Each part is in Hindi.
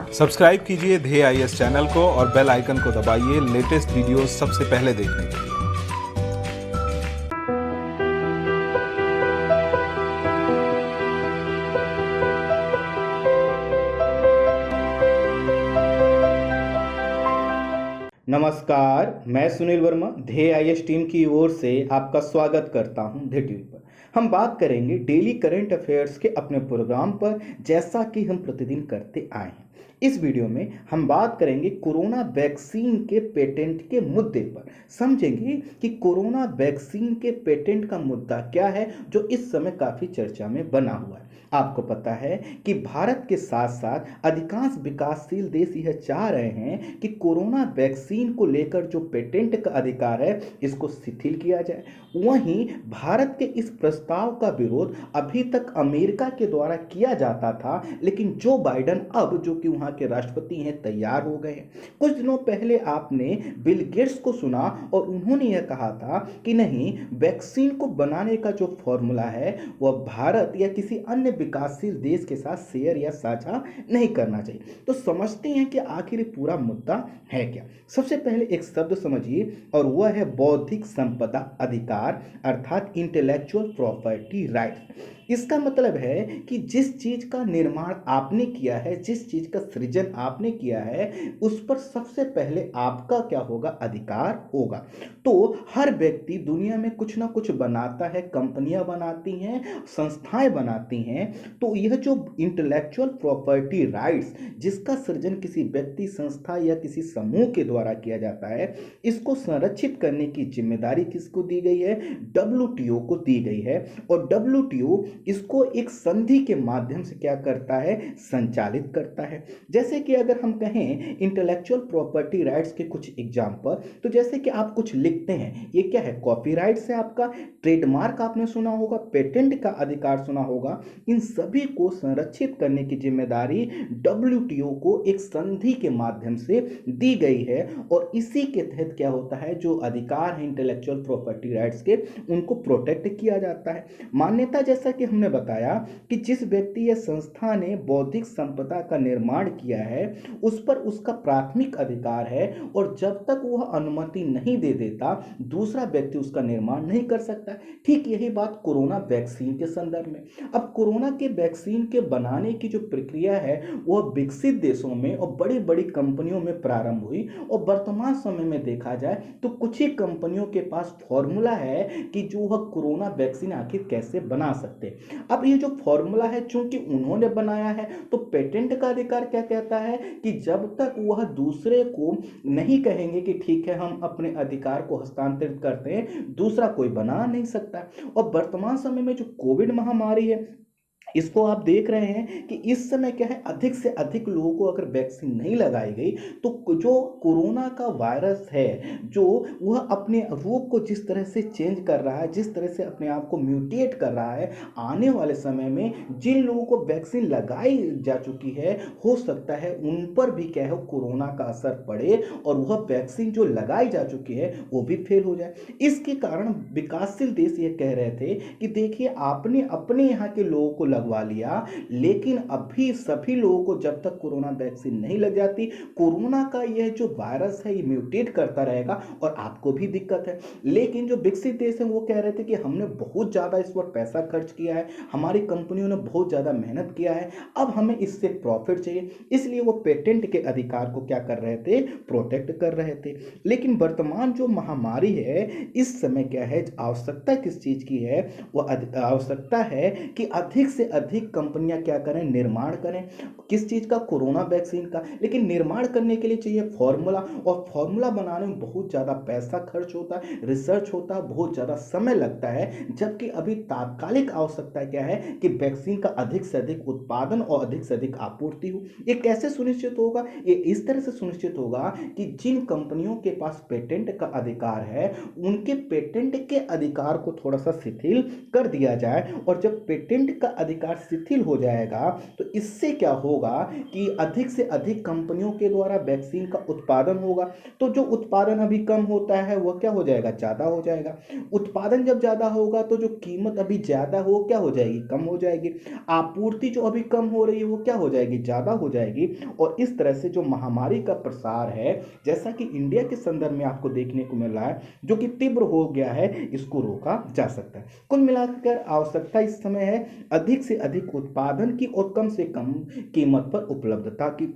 सब्सक्राइब कीजिए ध्येय आईएएस चैनल को और बेल आइकन को दबाइए लेटेस्ट वीडियो सबसे पहले देखने के लिए। नमस्कार, मैं सुनील वर्मा ध्येय आईएएस टीम की ओर से आपका स्वागत करता हूं ध्येय टीवी पर। हम बात करेंगे डेली करंट अफेयर्स के अपने प्रोग्राम पर, जैसा कि हम प्रतिदिन करते आए हैं। इस वीडियो में हम बात करेंगे कोरोना वैक्सीन के पेटेंट के मुद्दे पर। समझेंगे कि कोरोना वैक्सीन के पेटेंट का मुद्दा क्या है जो इस समय काफ़ी चर्चा में बना हुआ है। आपको पता है कि भारत के साथ साथ अधिकांश विकासशील देश यह चाह रहे हैं कि कोरोना वैक्सीन को लेकर जो पेटेंट का अधिकार है इसको शिथिल किया जाए। वहीं भारत के इस प्रस्ताव का विरोध अभी तक अमेरिका के द्वारा किया जाता था, लेकिन जो बाइडेन अब जो कि वहां के राष्ट्रपति हैं तैयार हो गए हैं। कुछ दिनों पहले आपने बिल गेट्स को सुना और उन्होंने यह कहा था कि नहीं, वैक्सीन को बनाने का जो फॉर्मूला है वह भारत या किसी अन्य विकासशील देश के साथ शेयर या साझा नहीं करना चाहिए। तो समझते हैं कि आखिर पूरा मुद्दा है क्या। सबसे पहले एक शब्द समझिए और वह है बौद्धिक संपदा अधिकार, अर्थात इंटेलेक्चुअल प्रॉपर्टी राइट्स। इसका मतलब है कि जिस चीज का निर्माण आपने किया है, जिस चीज का सृजन आपने किया है, उस पर सबसे पहले आपका क्या होगा, अधिकार होगा। तो हर व्यक्ति दुनिया में कुछ ना कुछ बनाता है, कंपनियां बनाती हैं, संस्थाएं बनाती हैं। तो यह जो इंटेलेक्चुअल प्रॉपर्टी राइट्स, जिसका सृजन किसी व्यक्ति, संस्था या किसी समूह के द्वारा किया जाता है, इसको संरक्षित करने की जिम्मेदारी किसको दी गई है, डब्ल्यूटीओ को दी गई है। और डब्ल्यूटीओ इसको एक संधि के माध्यम से क्या करता है, संचालित करता है। जैसे कि अगर हम कहें इंटेलेक्चुअल प्रॉपर्टी राइट्स के कुछ एग्जांपल, तो जैसे कि आप कुछ लिखते हैं, ये क्या है, कॉपीराइट्स है आपका, ट्रेडमार्क आपने सुना होगा, पेटेंट का अधिकार सुना होगा। इन सभी को संरक्षित करने की जिम्मेदारी डब्ल्यूटीओ को एक संधि के माध्यम से दी गई है। और इसी के तहत क्या होता है, जो अधिकार है इंटेलेक्चुअल प्रॉपर्टी राइट्स के, उनको प्रोटेक्ट किया जाता है। मान्यता, जैसा कि हमने बताया कि जिस व्यक्ति या संस्था ने बौद्धिक संपदा का निर्माण किया है उस पर उसका प्राथमिक अधिकार है, और जब तक वह अनुमति नहीं दे देता दूसरा व्यक्ति उसका निर्माण नहीं कर सकता। ठीक यही बात कोरोना वैक्सीन के संदर्भ में। अब कोरोना के वैक्सीन के बनाने की जो प्रक्रिया है वह विकसित देशों में और बड़ी बड़ी कंपनियों में प्रारंभ हुई, और वर्तमान समय में देखा जाए तो कुछ ही कंपनियों के पास फॉर्मूला है कि जो वह कोरोना वैक्सीन आखिर कैसे बना सकते हैं। अब ये जो फॉर्मूला है चूंकि उन्होंने बनाया है, तो पेटेंट का अधिकार क्या कहता है कि जब तक वह दूसरे को नहीं कहेंगे कि ठीक है हम अपने अधिकार को हस्तांतरित करते हैं, दूसरा कोई बना नहीं सकता। और वर्तमान समय में जो कोविड महामारी है, इसको आप देख रहे हैं कि इस समय क्या है, अधिक से अधिक लोगों को अगर वैक्सीन नहीं लगाई गई तो जो कोरोना का वायरस है, जो वह अपने रूप को जिस तरह से चेंज कर रहा है, जिस तरह से अपने आप को म्यूटेट कर रहा है, आने वाले समय में जिन लोगों को वैक्सीन लगाई जा चुकी है, हो सकता है उन पर भी क्या है, कोरोना का असर पड़े और वह वैक्सीन जो लगाई जा चुकी है वो भी फेल हो जाए। इसके कारण विकासशील देश ये कह रहे थे कि देखिए, आपने अपने यहाँ के लोगों को लगवा लिया, लेकिन अभी सभी लोगों को जब तक कोरोना वैक्सीन नहीं लग जाती, कोरोना का यह जो वायरस है ये म्यूटेट करता रहेगा और आपको भी दिक्कत है। लेकिन जो विकसित देश है वो कह रहे थे कि हमने बहुत ज़्यादा इस पर पैसा खर्च किया है, हमारी कंपनियों ने बहुत ज़्यादा मेहनत किया है, अब हमें इससे प्रॉफिट चाहिए, इसलिए वो पेटेंट के अधिकार को क्या कर रहे थे, प्रोटेक्ट कर रहे थे। लेकिन वर्तमान जो महामारी है, इस समय क्या है, आवश्यकता किस चीज़ की है, वो आवश्यकता है कि अधिक से अधिक कंपनियां क्या करें, निर्माण करें। किस चीज़ का, कोरोना वैक्सीन का। लेकिन निर्माण करने के लिए चाहिए फॉर्मूला, और फॉर्मूला बनाने में बहुत ज़्यादा पैसा खर्च होता है, रिसर्च होता है, बहुत ज़्यादा समय लगता है। जबकि अभी तात्कालिक आवश्यकता क्या है कि वैक्सीन का अधिक से अधिक उत्पादन और अधिक से अधिक आपूर्ति हो। ये कैसे सुनिश्चित होगा, ये इस तरह से सुनिश्चित होगा कि जिन कंपनियों के पास पेटेंट का अधिकार है उनके पेटेंट के अधिकार को थोड़ा सा शिथिल कर दिया जाए, और जब पेटेंट का अधिकार शिथिल हो जाएगा तो इससे क्या होगा कि अधिक से अधिक कंपनियों के द्वारा वैक्सीन का उत्पादन होगा। तो जो उत्पादन अभी कम होता है वह क्या हो जाएगा, ज़्यादा हो जाएगा। उत्पादन जब ज़्यादा होगा तो जो कीमत अभी ज़्यादा हो क्या हो जाएगी, कम हो जाएगी। आपूर्ति जो अभी कम हो रही है वो क्या हो जाएगी, ज़्यादा हो जाएगी। और इस तरह से जो महामारी का प्रसार है, जैसा कि इंडिया के संदर्भ में आपको देखने को मिल रहा है, जो कि तीव्र हो गया है, इसको रोका जा सकता है। कुल मिलाकर आवश्यकता इस समय है अधिक से अधिक उत्पादन की और कम से कम कीमत पर उपलब्धता की।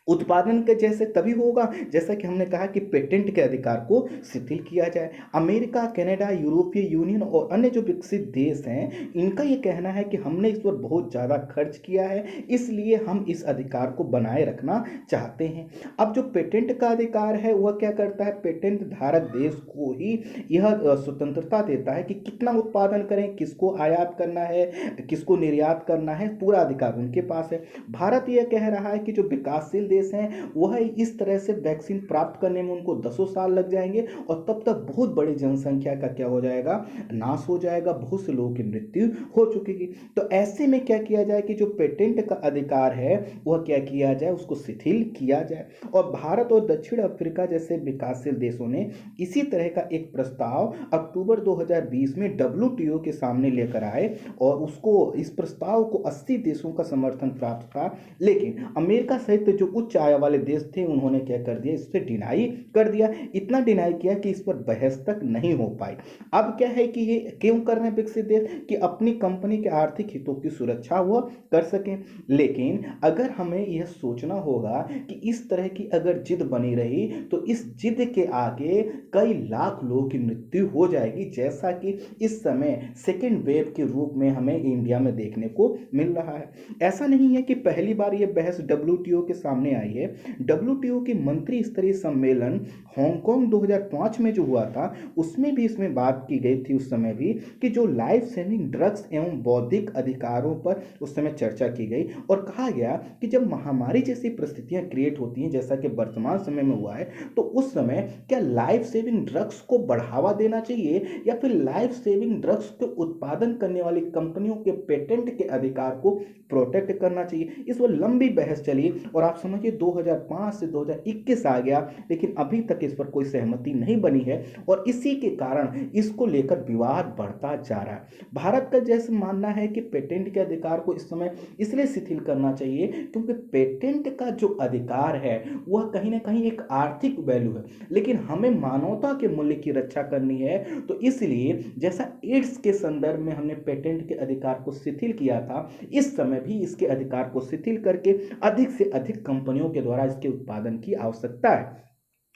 उत्पादन के जैसे तभी होगा जैसा कि हमने कहा कि पेटेंट के अधिकार को शिथिल किया जाए। अमेरिका, कनाडा, यूरोपीय यूनियन और अन्य जो विकसित देश हैं, इनका ये कहना है कि हमने इस पर बहुत ज़्यादा खर्च किया है, इसलिए हम इस अधिकार को बनाए रखना चाहते हैं। अब जो पेटेंट का अधिकार है वह क्या करता है, पेटेंट धारक देश को ही यह स्वतंत्रता देता है कि कितना उत्पादन करें, किसको आयात करना है, किसको निर्यात करना है, पूरा अधिकार उनके पास है। भारत यह कह रहा है कि जो विकासशील देश हैं वह इस तरह से वैक्सीन प्राप्त करने में उनको 10 साल लग जाएंगे और तब तक बहुत बड़ी जनसंख्या का क्या हो जाएगा, नाश हो जाएगा, बहुत से लोगों की मृत्यु हो चुकी। तो ऐसे में क्या किया जाए कि जो पेटेंट का अधिकार है वह क्या किया जाए, उसको शिथिल किया जाए। और भारत और दक्षिण अफ्रीका जैसे विकासशील देशों ने इसी तरह का एक प्रस्ताव अक्टूबर 2020 में WTO के सामने लेकर आए और उसको इस प्रस्ताव को 80 देशों का समर्थन प्राप्त था। लेकिन अमेरिका सहित जो उच्च आय वाले देश थे उन्होंने क्या कर दिया, इससे डिनाई कर दिया। इतना डिनाई किया कि इस पर बहस तक नहीं हो पाई। अब क्या है कि ये क्यों कर रहे हैं विकसित देश, कि अपनी कंपनी के आर्थिक हितों की सुरक्षा वो कर सकें। लेकिन अगर हमें यह सोचना होगा कि इस तरह की अगर जिद बनी रही तो इस जिद के आगे कई लाख लोगों की मृत्यु हो जाएगी, जैसा कि इस समय सेकेंड वेव के रूप में हमें इंडिया में देखने को मिल रहा है। ऐसा नहीं है कि पहली बार यह बहस WTO के सामने आई है। WTO की मंत्री स्तरीय सम्मेलन हांगकांग 2005 में जो हुआ था उसमें भी इसमें बात की गई थी उस समय भी, कि जो लाइफ सेविंग ड्रग्स एवं बौद्धिक अधिकारों पर उस समय चर्चा की गई और कहा गया कि जब महामारी जैसी परिस्थितियां क्रिएट होती हैं जैसा कि वर्तमान समय में हुआ है, तो उस समय क्या लाइफ सेविंग ड्रग्स को बढ़ावा देना चाहिए या फिर लाइफ सेविंग ड्रग्स के उत्पादन करने वाली कंपनियों के पेटेंट के अधिकार को प्रोटेक्ट करना चाहिए। इस पर लंबी बहस चली और आप समझिए 2005 से 2021 आ गया, लेकिन अभी तक इस पर कोई सहमति नहीं बनी है और इसी के कारण इसको लेकर विवाद बढ़ता जा रहा है। भारत का जैसे मानना है कि पेटेंट के अधिकार को इस समय इसलिए शिथिल करना चाहिए क्योंकि पेटेंट का जो अधिकार है वह कहीं ना कहीं एक आर्थिक वैल्यू है, लेकिन हमें मानवता के मूल्य की रक्षा करनी है। तो इसलिए जैसा एड्स के संदर्भ में हमने पेटेंट के अधिकार को शिथिल किया था, इस समय भी इसके अधिकार को शिथिल करके अधिक से अधिक कंपनियों के द्वारा इसके उत्पादन की आवश्यकता है।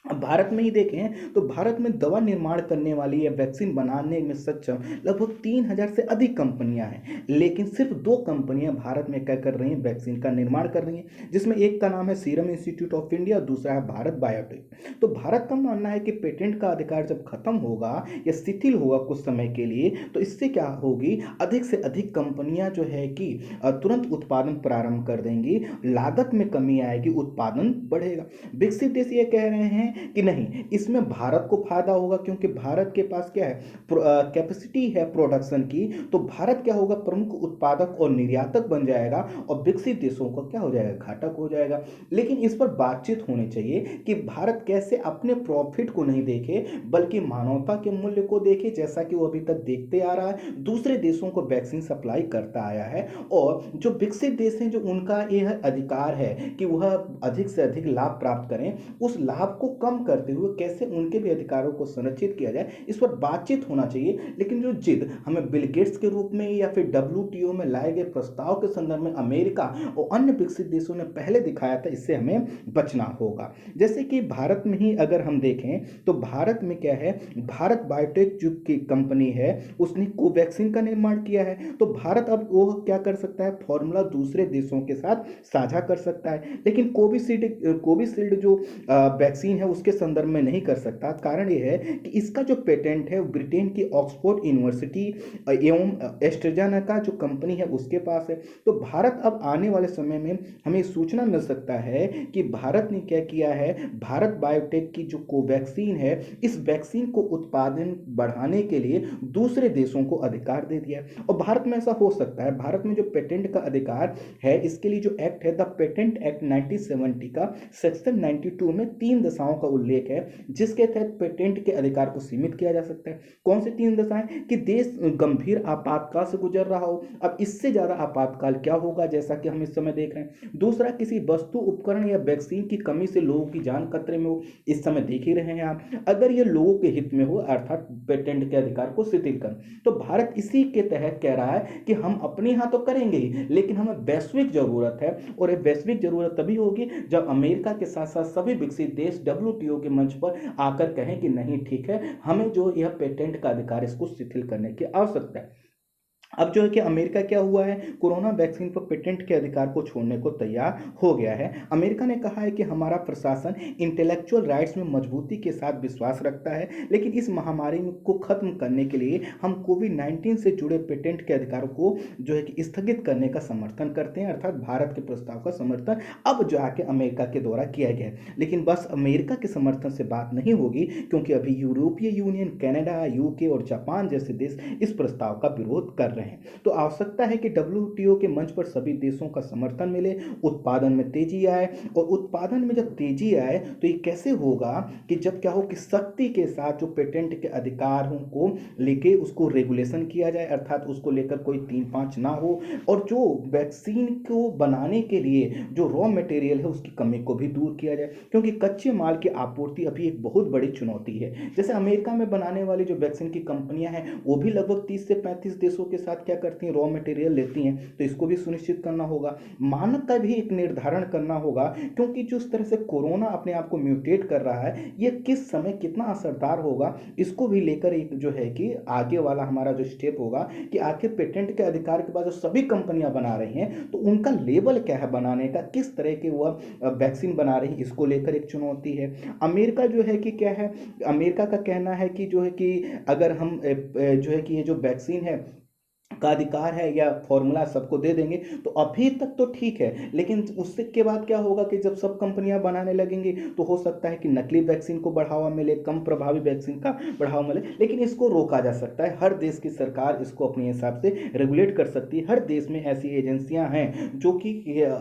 अब भारत में ही देखें तो भारत में दवा निर्माण करने वाली या वैक्सीन बनाने में सक्षम लगभग 3000 से अधिक कंपनियां हैं, लेकिन सिर्फ 2 कंपनियां भारत में क्या कर रही हैं, वैक्सीन का निर्माण कर रही हैं, जिसमें एक का नाम है सीरम इंस्टीट्यूट ऑफ इंडिया और दूसरा है भारत बायोटेक। तो भारत का मानना है कि पेटेंट का अधिकार जब खत्म होगा या शिथिल होगा कुछ समय के लिए, तो इससे क्या होगी, अधिक से अधिक कंपनियां जो है कि तुरंत उत्पादन प्रारंभ कर देंगी, लागत में कमी आएगी, उत्पादन बढ़ेगा। विकसित देश ये कह रहे हैं कि नहीं, इसमें भारत को फायदा होगा क्योंकि भारत के पास क्या है, कैपेसिटी है प्रोडक्शन की। तो भारत क्या होगा, प्रमुख उत्पादक और निर्यातक बन जाएगा और विकसित देशों को क्या हो जाएगा, घातक हो जाएगा। लेकिन इस पर बातचीत होनी चाहिए कि भारत कैसे अपने प्रॉफिट को नहीं देखे बल्कि मानवता के मूल्य को देखे, जैसा कि वो अभी तक देखते आ रहा है, दूसरे देशों को वैक्सीन सप्लाई करता आया है। और जो विकसित देश हैं जो उनका यह अधिकार है कि वह अधिक से अधिक लाभ प्राप्त करें, उस लाभ को कम करते हुए कैसे उनके भी अधिकारों को संरक्षित किया जाए, इस पर बातचीत होना चाहिए। लेकिन जो जिद हमें बिल गेट्स के रूप में या फिर WTO में लाए गए प्रस्ताव के संदर्भ में अमेरिका और अन्य विकसित देशों ने पहले दिखाया था, इससे हमें बचना होगा। जैसे कि भारत में ही अगर हम देखें तो भारत में क्या है, भारत बायोटेक जो की कंपनी है उसने कोवैक्सीन का निर्माण किया है। तो भारत अब वो क्या कर सकता है, फॉर्मूला दूसरे देशों के साथ साझा कर सकता है। लेकिन कोविशील्ड जो वैक्सीन है उसके संदर्भ में नहीं कर सकता। कारण ये है कि इसका जो पेटेंट है वो ब्रिटेन की ऑक्सफोर्ड यूनिवर्सिटी एवं एस्ट्राजेनेका जो कंपनी है उसके पास है। तो भारत अब आने वाले समय में हमें सूचना मिल सकता है कि भारत ने क्या किया है, भारत बायोटेक की जो कोवैक्सीन है, इस वैक्सीन को उत्पादन बढ़ाने के लिए दूसरे देशों को अधिकार दे दिया है। और भारत में ऐसा हो सकता है, भारत में जो पेटेंट का अधिकार है इसके लिए जो एक्ट है द पेटेंट एक्ट 1970 का सेक्शन 92 में 3 दशाओं का उल्लेख है, जिसके तहत पेटेंट के अधिकार को सीमित किया जा सकता है। कौन सी 3 दशाएं? कि देश गंभीर आपातकाल से गुजर रहा हो। अब इससे ज्यादा आपातकाल क्या होगा, जैसा कि हम इस समय देख रहे हैं। दूसरा, किसी वस्तु उपकरण या वैक्सीन की कमी से लोगों की जान खतरे में हो। इस समय देख ही रहे हैं आप, अगर ये लोगों के हित में हो अर्थात पेटेंट के अधिकार को शिथिल कर, तो भारत इसी के तहत कह रहा है कि हम अपने यहाँ तो करेंगे ही, लेकिन हमें वैश्विक जरूरत है। और ये वैश्विक जरूरत तभी होगी जब अमेरिका के साथ साथ सभी विकसित देश डब्ल्यूटीओ के मंच पर आकर कहें कि नहीं ठीक है, हमें जो यह पेटेंट का अधिकार इसको शिथिल करने की आवश्यकता है। अब जो है कि अमेरिका क्या हुआ है, कोरोना वैक्सीन पर पेटेंट के अधिकार को छोड़ने को तैयार हो गया है। अमेरिका ने कहा है कि हमारा प्रशासन इंटेलेक्चुअल राइट्स में मजबूती के साथ विश्वास रखता है, लेकिन इस महामारी को खत्म करने के लिए हम कोविड-19 से जुड़े पेटेंट के अधिकारों को जो है कि स्थगित करने का समर्थन करते हैं। अर्थात भारत के प्रस्ताव का समर्थन अब जाके अमेरिका के द्वारा किया गया है। लेकिन बस अमेरिका के समर्थन से बात नहीं होगी, क्योंकि अभी यूरोपीय यूनियन, कनाडा, यूके और जापान जैसे देश इस प्रस्ताव का विरोध कर रहे हैं। तो आवश्यकता है कि डब्ल्यूटीओ के मंच पर सभी देशों का समर्थन मिले, उत्पादन में तेजी आए। और उत्पादन में जब तेजी आए तो ये कैसे होगा कि जब क्या हो कि सख्ती के साथ जो पेटेंट के अधिकारों को लेके उसको रेगुलेशन किया जाए, अर्थात उसको लेकर कोई 3-5 ना हो। और जो वैक्सीन को बनाने के लिए जो रॉ मटेरियल है उसकी कमी को भी दूर किया जाए, क्योंकि कच्चे माल की आपूर्ति अभी एक बहुत बड़ी चुनौती है। जैसे अमेरिका में बनाने वाली जो वैक्सीन की कंपनियां हैं वो भी लगभग 30 से 35 देशों के साथ क्या करती हैं, रॉ मटेरियल लेती हैं। तो इसको भी सुनिश्चित करना होगा, मानक का भी एक निर्धारण करना होगा, क्योंकि जिस तरह से कोरोना अपने आप को म्यूटेट कर रहा है ये किस समय कितना असरदार होगा, इसको भी लेकर एक जो है कि आगे वाला हमारा जो स्टेप होगा कि आखिर पेटेंट के अधिकार के बाद जो सभी कंपनियां बना रही हैं तो उनका लेवल क्या है बनाने का, किस तरह के वह वैक्सीन बना रही हैं, इसको लेकर एक चुनौती है। अमेरिका जो है कि क्या है, अमेरिका का कहना है कि जो है कि अगर हम जो है कि ये जो वैक्सीन है का अधिकार है या फॉर्मूला सबको दे देंगे तो अभी तक तो ठीक है, लेकिन उससे के बाद क्या होगा कि जब सब कंपनियां बनाने लगेंगी तो हो सकता है कि नकली वैक्सीन को बढ़ावा मिले, कम प्रभावी वैक्सीन का बढ़ावा मिले। लेकिन इसको रोका जा सकता है, हर देश की सरकार इसको अपने हिसाब से रेगुलेट कर सकती है। हर देश में ऐसी एजेंसियां हैं जो कि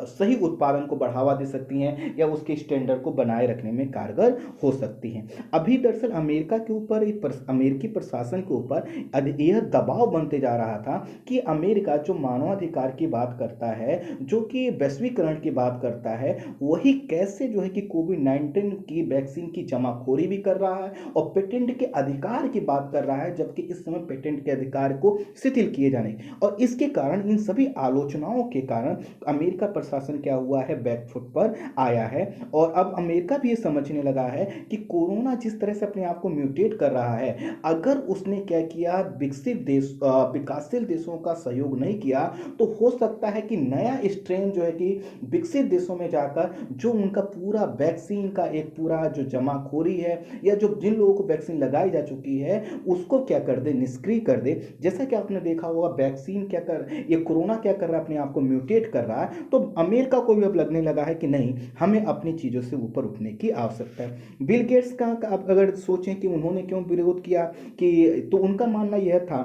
सही उत्पादन को बढ़ावा दे सकती हैं या उसके स्टैंडर्ड को बनाए रखने में कारगर हो सकती हैं। अभी दरअसल अमेरिका के ऊपर, अमेरिकी प्रशासन के ऊपर यह दबाव बनते जा रहा था कि अमेरिका जो मानवाधिकार की बात करता है, जो कि वैश्वीकरण की बात करता है, वही कैसे जो है कि कोविड-19 की वैक्सीन की जमाखोरी भी कर रहा है और पेटेंट के अधिकार की बात कर रहा है, जबकि इस समय पेटेंट के अधिकार को शिथिल किए जाने और इसके कारण इन सभी आलोचनाओं के कारण अमेरिका प्रशासन क्या हुआ है, बैकफुट पर आया है। और अब अमेरिका भी ये समझने लगा है कि कोरोना जिस तरह से अपने आप को म्यूटेट कर रहा है, अगर उसने क्या किया, विकसित देश विकासशील देशों का सहयोग नहीं किया तो हो सकता है कि नया स्ट्रेन जो है कि विकसित देशों में जाकर जो उनका पूरा वैक्सीन का एक पूरा जो जमाखोरी है या जो जिन लोगों को वैक्सीन लगाई जा चुकी है उसको क्या कर दे, निष्क्रिय कर दे। जैसा कि आपने देखा होगा वैक्सीन क्या कर, ये कोरोना क्या कर रहा है, अपने आप को म्यूटेट कर रहा है। तो अमेरिका को भी अब लगने लगा है कि नहीं, हमें अपनी चीजों से ऊपर उठने की आवश्यकता है। बिल गेट्स का अगर सोचें कि उन्होंने क्यों विरोध किया, कि तो उनका मानना यह था,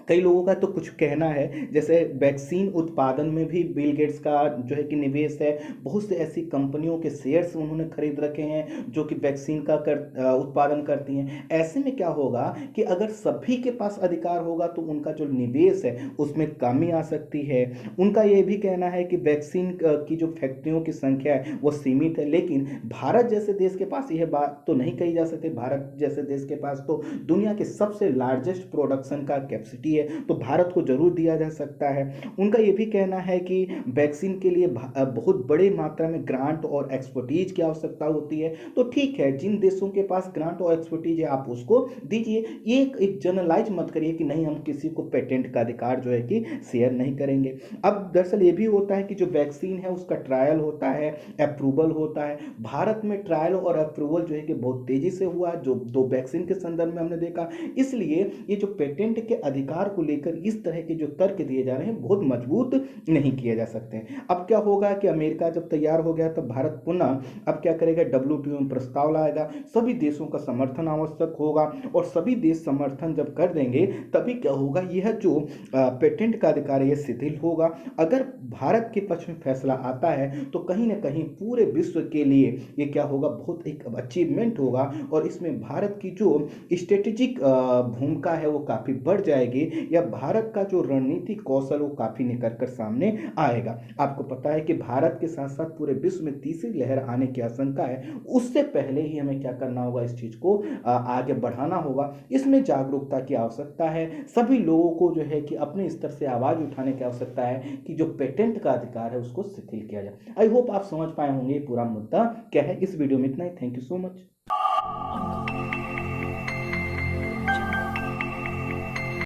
कई लोगों का तो कुछ कहना है, जैसे वैक्सीन उत्पादन में भी बिल गेट्स का जो है कि निवेश है, बहुत से ऐसी कंपनियों के शेयर्स उन्होंने खरीद रखे हैं जो कि वैक्सीन का उत्पादन करती हैं। ऐसे में क्या होगा कि अगर सभी के पास अधिकार होगा तो उनका जो निवेश है उसमें कमी आ सकती है। उनका ये भी कहना है कि वैक्सीन की जो फैक्ट्रियों की संख्या है वो सीमित है, लेकिन भारत जैसे देश के पास यह बात तो नहीं कही जा सकती। भारत जैसे देश के पास तो दुनिया के सबसे लार्जेस्ट प्रोडक्शन का कैपेसिटी की है तो भारत को जरूर दिया जा सकता है। उनका ये भी कहना है कि वैक्सीन के लिए बहुत बड़े मात्रा में ग्रांट और एक्सपर्टीज की आवश्यकता होती है, तो ठीक है, जिन देशों के पास ग्रांट और एक्सपर्टीज है आप उसको दीजिए। ये एक जनरलाइज मत करिए कि नहीं हम किसी को पेटेंट का अधिकार जो है कि शेयर नहीं करेंगे। अब दरअसल ये भी होता है कि जो वैक्सीन है उसका ट्रायल होता है, अप्रूवल होता है। भारत में ट्रायल और अप्रूवल जो है कि बहुत तेजी से हुआ, जो दो वैक्सीन के संदर्भ में हमने देखा। इसलिए ये जो पेटेंट के अधिकार को लेकर इस तरह के जो तर्क दिए जा रहे हैं बहुत मजबूत नहीं किए जा सकते हैं। अब क्या होगा कि अमेरिका जब तैयार हो गया तो भारत पुनः अब क्या करेगा, WTO में प्रस्ताव लाएगा, सभी देशों का समर्थन आवश्यक होगा और सभी देश समर्थन जब कर देंगे तभी क्या होगा, यह जो पेटेंट का अधिकार है यह शिथिल होगा। अगर भारत के पक्ष में फैसला आता है तो कहीं ना कहीं पूरे विश्व के लिए ये क्या होगा, बहुत एक अचीवमेंट होगा और इसमें भारत की जो स्ट्रेटेजिक भूमिका है वो काफी बढ़ जाएगी, या भारत का जो रणनीतिक कौशल वो काफी निकल कर सामने आएगा। आपको पता है कि भारत के साथ साथ पूरे विश्व में तीसरी लहर आने की आशंका है, उससे पहले ही हमें क्या करना होगा, इस चीज को आगे बढ़ाना होगा। इसमें जागरूकता की आवश्यकता है, सभी लोगों को जो है कि अपने स्तर से आवाज उठाने की आवश्यकता है कि जो पेटेंट का अधिकार है उसको शिथिल किया जाए। आई होप आप समझ पाए होंगे पूरा मुद्दा क्या है। इस वीडियो में इतना ही। Thank you so much.